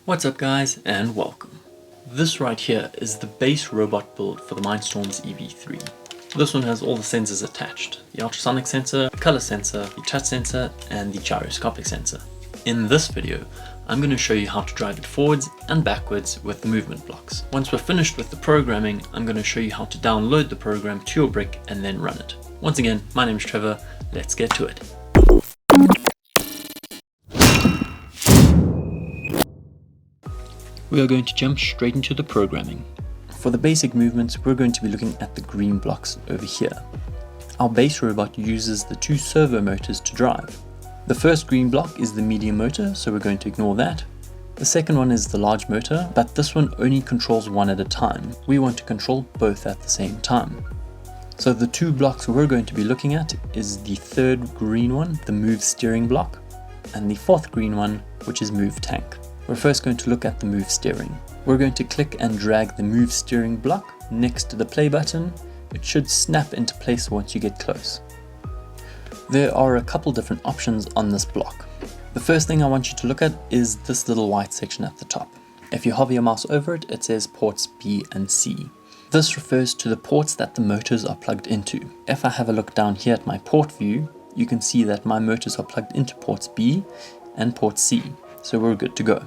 What's up guys, and welcome. This right here is the base robot build for the MINDSTORMS EV3. This one has all the sensors attached: the ultrasonic sensor, the color sensor, the touch sensor, and the gyroscopic sensor. In this video, I'm going to show you how to drive it forwards and backwards with the movement blocks. Once we're finished with the programming, I'm going to show you how to download the program to your brick and then run it. Once again, my name is Trevor, let's get to it. We are going to jump straight into the programming. For the basic movements, we're going to be looking at the green blocks over here. Our base robot uses the two servo motors to drive. The first green block is the medium motor, so we're going to ignore that. The second one is the large motor, but this one only controls one at a time. We want to control both at the same time. So the two blocks we're going to be looking at is the third green one, the move steering block, and the fourth green one, which is move tank. We're first going to look at the move steering. We're going to click and drag the move steering block next to the play button. It should snap into place once you get close. There are a couple different options on this block. The first thing I want you to look at is this little white section at the top. If you hover your mouse over it, it says ports B and C. This refers to the ports that the motors are plugged into. If I have a look down here at my port view, you can see that my motors are plugged into ports B and port C, so we're good to go.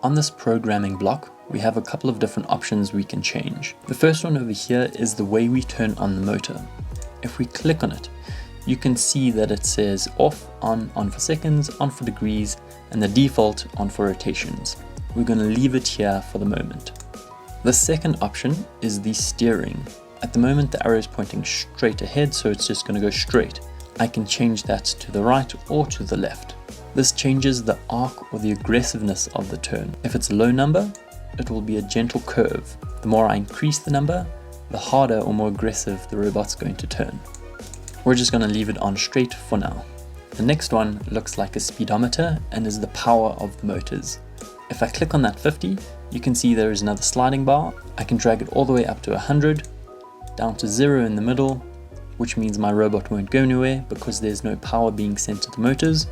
On this programming block, we have a couple of different options we can change. The first one over here is the way we turn on the motor. If we click on it, you can see that it says off, on for seconds, on for degrees, and the default on for rotations. We're going to leave it here for the moment. The second option is the steering. At the moment the arrow is pointing straight ahead, so it's just going to go straight. I can change that to the right or to the left. This changes the arc or the aggressiveness of the turn. If it's a low number, it will be a gentle curve. The more I increase the number, the harder or more aggressive the robot's going to turn. We're just going to leave it on straight for now. The next one looks like a speedometer and is the power of the motors. If I click on that 50, you can see there is another sliding bar. I can drag it all the way up to 100, down to 0 in the middle, which means my robot won't go anywhere because there's no power being sent to the motors.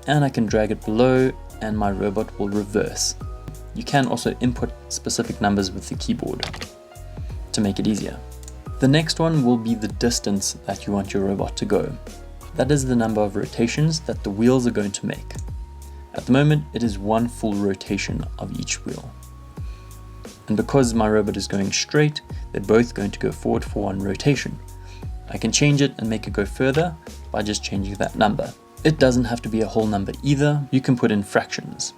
And I can drag it below and my robot will reverse. You can also input specific numbers with the keyboard to make it easier. The next one will be the distance that you want your robot to go. That is the number of rotations that the wheels are going to make. At the moment, it is one full rotation of each wheel. And because my robot is going straight, they're both going to go forward for one rotation. I can change it and make it go further by just changing that number. It doesn't have to be a whole number either, you can put in fractions.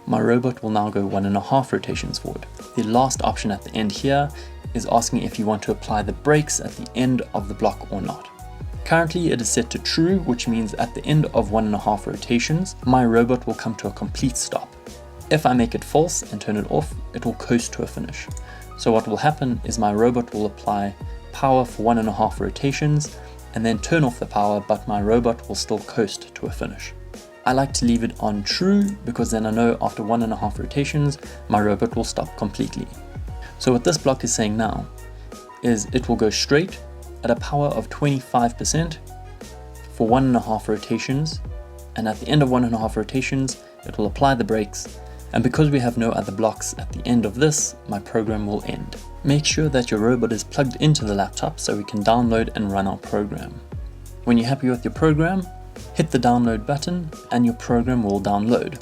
My robot will now go 1.5 rotations forward. The last option at the end here is asking if you want to apply the brakes at the end of the block or not. Currently it is set to true, which means at the end of 1.5 rotations, my robot will come to a complete stop. If I make it false and turn it off, it will coast to a finish. So what will happen is my robot will apply power for 1.5 rotations and then turn off the power, but my robot will still coast to a finish. I like to leave it on true because then I know after 1.5 rotations, my robot will stop completely. So what this block is saying now is it will go straight at a power of 25% for 1.5 rotations, and at the end of 1.5 rotations, it will apply the brakes, and because we have no other blocks at the end of this, my program will end. Make sure that your robot is plugged into the laptop so we can download and run our program. When you're happy with your program, hit the download button and your program will download.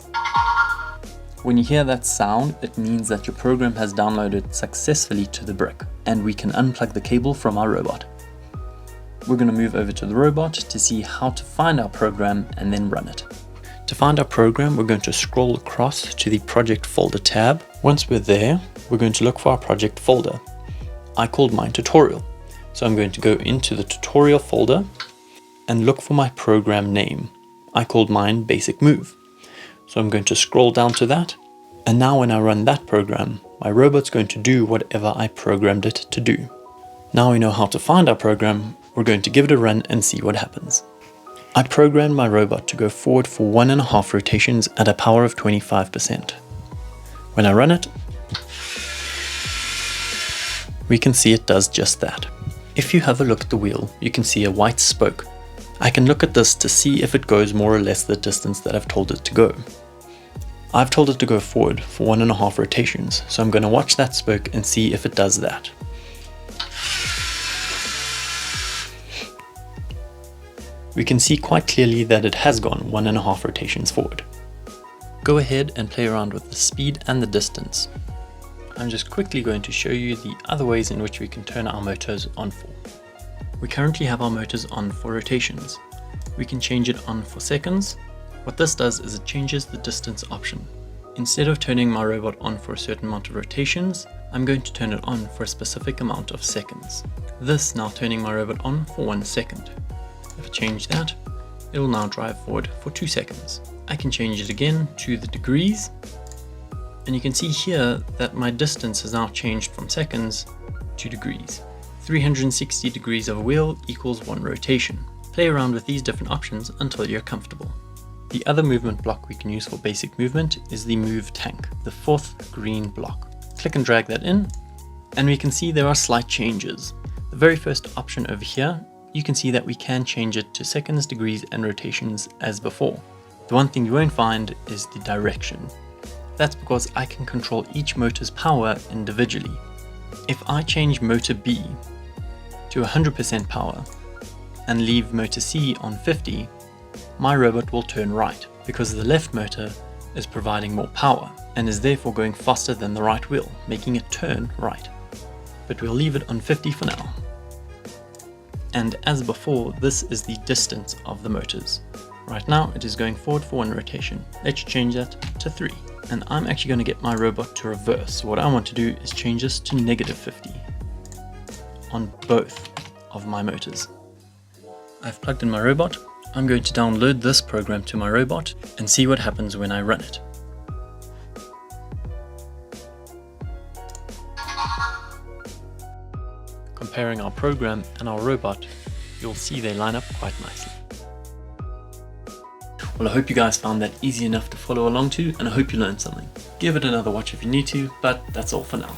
When you hear that sound, it means that your program has downloaded successfully to the brick and we can unplug the cable from our robot. We're going to move over to the robot to see how to find our program and then run it. To find our program, we're going to scroll across to the project folder tab. Once we're there, we're going to look for our project folder. I called mine tutorial. So I'm going to go into the tutorial folder and look for my program name. I called mine basic move. So I'm going to scroll down to that. And now when I run that program, my robot's going to do whatever I programmed it to do. Now we know how to find our program, we're going to give it a run and see what happens. I programmed my robot to go forward for 1.5 rotations at a power of 25%. When I run it, we can see it does just that. If you have a look at the wheel, you can see a white spoke. I can look at this to see if it goes more or less the distance that I've told it to go. I've told it to go forward for 1.5 rotations, so I'm going to watch that spoke and see if it does that. We can see quite clearly that it has gone 1.5 rotations forward. Go ahead and play around with the speed and the distance. I'm just quickly going to show you the other ways in which we can turn our motors on for. We currently have our motors on for rotations. We can change it on for seconds. What this does is it changes the distance option. Instead of turning my robot on for a certain amount of rotations, I'm going to turn it on for a specific amount of seconds. This now turning my robot on for 1 second. If I change that, it will now drive forward for 2 seconds. I can change it again to the degrees, and you can see here that my distance has now changed from seconds to degrees. 360 degrees of a wheel equals 1 rotation. Play around with these different options until you're comfortable. The other movement block we can use for basic movement is the move tank, the 4th green block. Click and drag that in, and we can see there are slight changes. The very first option over here, you can see that we can change it to seconds, degrees, and rotations as before. The one thing you won't find is the direction. That's because I can control each motor's power individually. If I change motor B to 100% power and leave motor C on 50, my robot will turn right because the left motor is providing more power and is therefore going faster than the right wheel, making it turn right. But we'll leave it on 50 for now. And as before, this is the distance of the motors. Right now it is going forward for 1 rotation. Let's change that to 3. And I'm actually going to get my robot to reverse. So what I want to do is change this to -50 on both of my motors. I've plugged in my robot. I'm going to download this program to my robot and see what happens when I run it. Comparing our program and our robot, you'll see they line up quite nicely. Well, I hope you guys found that easy enough to follow along to, and I hope you learned something. Give it another watch if you need to, but that's all for now.